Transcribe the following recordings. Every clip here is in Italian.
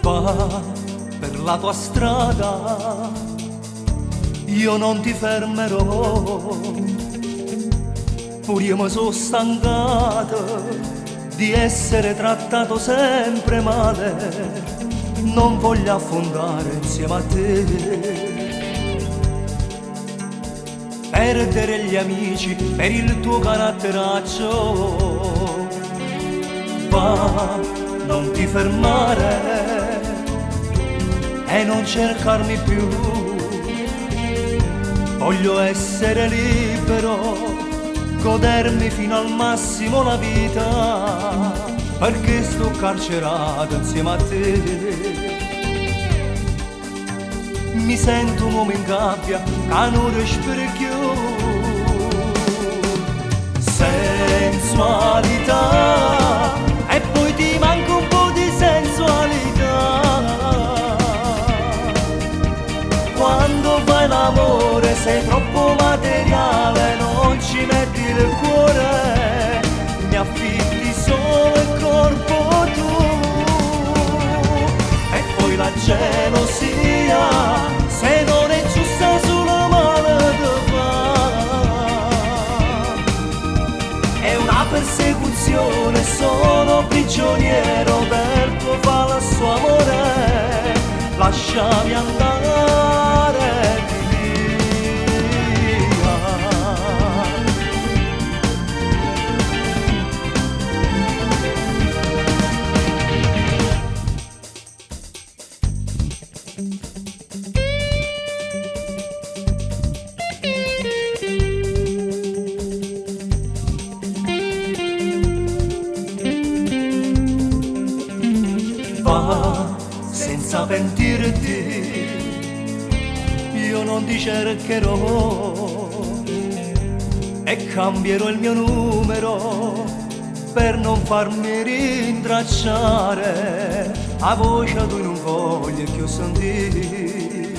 Va per la tua strada, io non ti fermerò, pure io mi sono stancato di essere trattato sempre male, non voglio affondare insieme a te, perdere gli amici per il tuo caratteraccio. Va, non ti fermare e non cercarmi più, voglio essere libero, godermi fino al massimo la vita, perché sto carcerato insieme a te. Mi sento un uomo in gabbia che non respira più. Sensualità, e poi ti manca un po' di sensualità. Quando fai l'amore sei troppo materiale, non ci metti il cuore, mi affitti solo il corpo tu. E poi la gelosia, se non è giusta solo male da fare. È una persecuzione, sono prigioniero del tuo falso amore, lasciami andare via. Va senza pentirti, io non ti cercherò e cambierò il mio numero per non farmi rintracciare. A voce tu non voglio più sentire,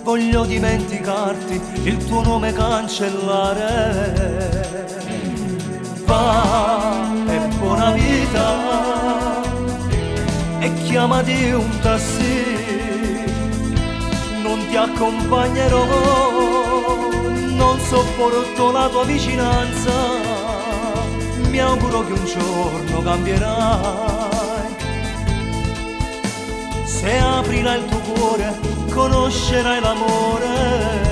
voglio dimenticarti, il tuo nome cancellare. Va e buona vita, e chiamati un taxi, non ti accompagnerò, non sopporto la tua vicinanza, mi auguro che un giorno cambierai. Se aprirai il tuo cuore conoscerai l'amore.